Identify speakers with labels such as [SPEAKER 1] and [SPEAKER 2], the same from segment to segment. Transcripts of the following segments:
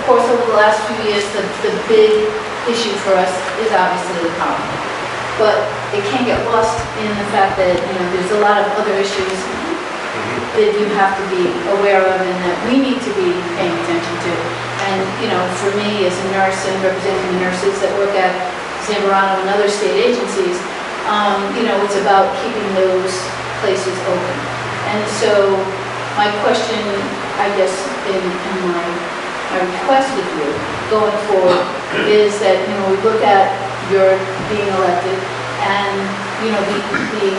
[SPEAKER 1] course, over the last few years, the big issue for us is obviously the power. But it can't get lost in the fact that, there's a lot of other issues that you have to be aware of and that we need to be paying attention to. And, for me as a nurse and representing the nurses that work at Zamorano and other state agencies, it's about keeping those places open. And so my question, I guess, in my request with you going forward is that, we look at your being elected and, the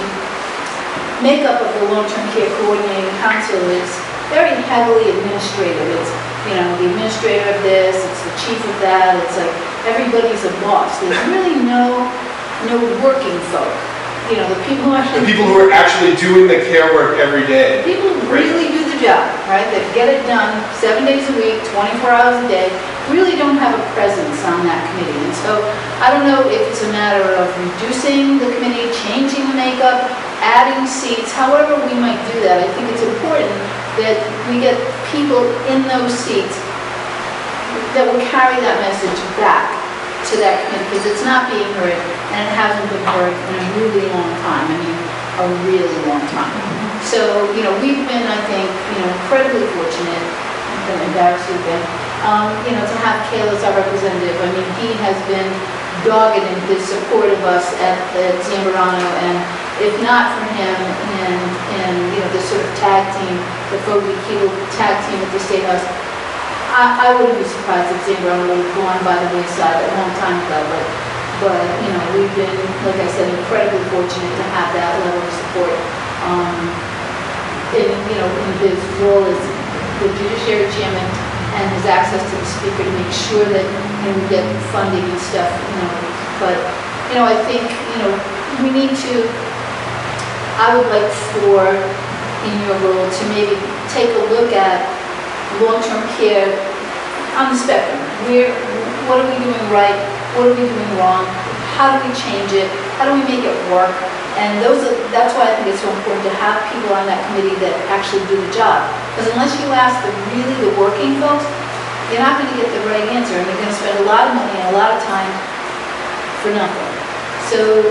[SPEAKER 1] makeup of the long-term care coordinating council is very heavily administrative. It's, the administrator of this, it's the chief of that, it's like everybody's a boss. There's really no working folk. The people who actually...
[SPEAKER 2] The people who are actually doing the care work every day.
[SPEAKER 1] People who really do the job, right? That get it done 7 days a week, 24 hours a day, really don't have a presence on that committee. And so I don't know if it's a matter of reducing the committee, changing the makeup, adding seats, however we might do that. I think it's important that we get people in those seats that will carry that message back to that committee, because it's not being heard, and it hasn't been heard in a really long time. I mean, a really long time. So, we've been, I think, incredibly fortunate, I'm going to embarrass you again, to have Cale as our representative. I mean, he has been dogged in his support of us at Zamorano, and if not for him and this sort of tag team, the Fogey Keel tag team at the State House, I wouldn't be surprised if Zamorano would have gone by the wayside a long time ago, but we've been, like I said, incredibly fortunate to have that level of support in his role as the judiciary chairman and his access to the speaker to make sure that we get funding and stuff, but I think we need to, I would like for in your role to maybe take a look at long-term care on the spectrum. What are we doing right? What are we doing wrong? How do we change it? How do we make it work? And that's why I think it's so important to have people on that committee that actually do the job. Because unless you ask the working folks, you're not going to get the right answer, and you're going to spend a lot of money and a lot of time for nothing. So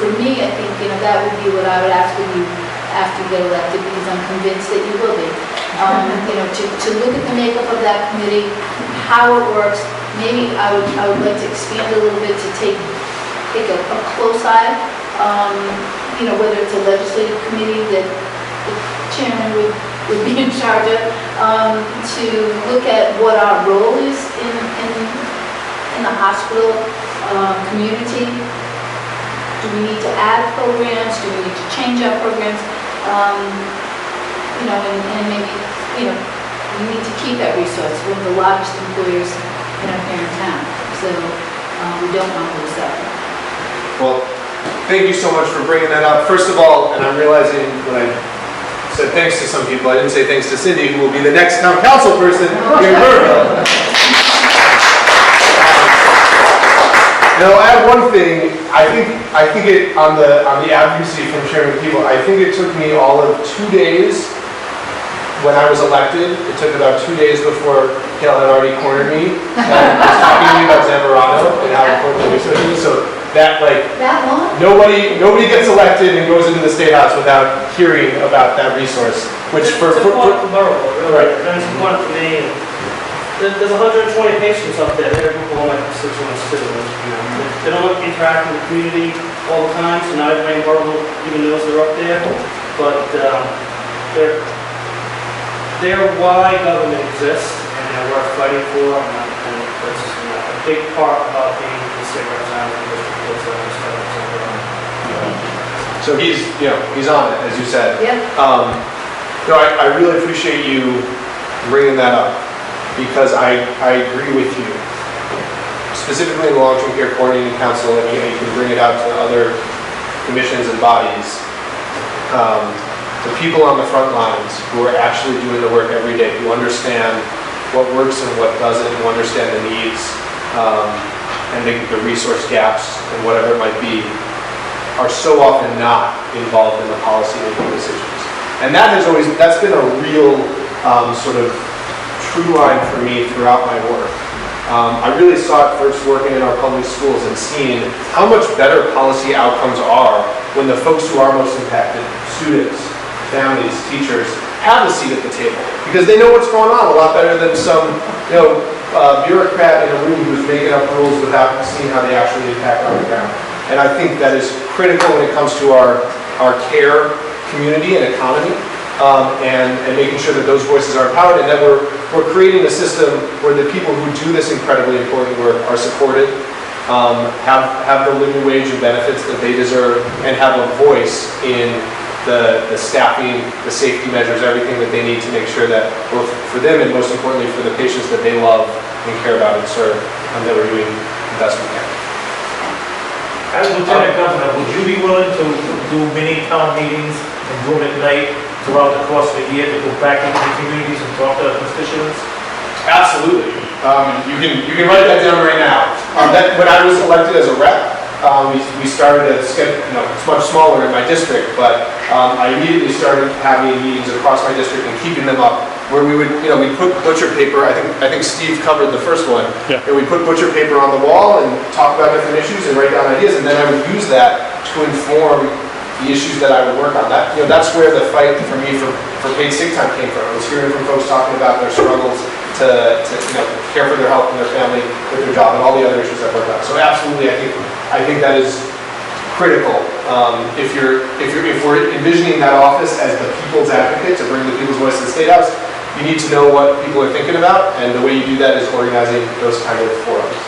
[SPEAKER 1] for me, I think that would be what I would ask of you after you get elected, because I'm convinced that you will be. To look at the makeup of that committee, how it works. Maybe I would like to expand a little bit to take a close eye. Whether it's a legislative committee that the chairman would be in charge of, to look at what our role is in the hospital community. Do we need to add programs? Do we need to change our programs? And maybe, we need to keep that resource. One of the largest employers here in town. So we don't want to lose that.
[SPEAKER 2] Well, thank you so much for bringing that up. First of all, and I'm realizing when I said thanks to some people, I didn't say thanks to Cindy, who will be the next town council person here in Burrillville. Now, I'll add one thing. I think it on the advocacy from Chairman People, I think it took me all of 2 days when I was elected. It took about 2 days before Cale had already cornered me and was talking to me about Zamorano and how important the research is. So that
[SPEAKER 1] long?
[SPEAKER 2] Nobody gets elected and goes into the State House without hearing about that resource. Which
[SPEAKER 3] it's important for Burrillville, really. Right. And it's important for me. There's 120 patients up there. They're people like constituents too. They don't interact with the community all the time, so not everybody in Burrillville even knows they're up there. But they're why government exists, and they're worth fighting for. And that's a big part about being the state representative.
[SPEAKER 2] So he's on it, as you said.
[SPEAKER 1] Yeah.
[SPEAKER 2] I really appreciate you bringing that up, because I agree with you. Specifically in the Long-Term Care Coordinating Council, and you can bring it out to other commissions and bodies. The people on the front lines who are actually doing the work every day, who understand what works and what doesn't, who understand the needs and the resource gaps and whatever it might be, are so often not involved in the policy making decisions. And that's been a real sort of true line for me throughout my work. I really saw it first working in our public schools and seeing how much better policy outcomes are when the folks who are most impacted, students, families, teachers, have a seat at the table. Because they know what's going on a lot better than some, bureaucrat in a room who's making up rules without seeing how they actually impact on the ground. And I think that is critical when it comes to our care community and economy, and making sure that those voices are empowered, and that we're creating a system where the people who do this incredibly important work are supported, have the living wage and benefits that they deserve, and have a voice in the staffing, the safety measures, everything that they need to make sure that both for them and most importantly for the patients that they love and care about and serve, that we're doing the best we can.
[SPEAKER 4] As Lieutenant Governor, would you be willing to do mini town meetings and do them at night throughout the course of the year to go back into the communities and talk to the constituents?
[SPEAKER 2] Absolutely. You can write that down right now. When I was elected as a rep, we started a schedule, it's much smaller in my district, but I immediately started having meetings across my district and keeping them up, where we would, we put butcher paper. I think Steve covered the first one.
[SPEAKER 5] Yeah.
[SPEAKER 2] And we put butcher paper on the wall and talk about different issues and write down ideas, and then I would use that to inform the issues that I would work on. That's where the fight for me for paid sick time came from. I was hearing from folks talking about their struggles to care for their health and their family with their job and all the other issues I've worked on. So absolutely, I think that is critical. If we're envisioning that office as the people's advocate to bring the people's voice to the State House, you need to know what people are thinking about, and the way you do that is organizing those kind of forums.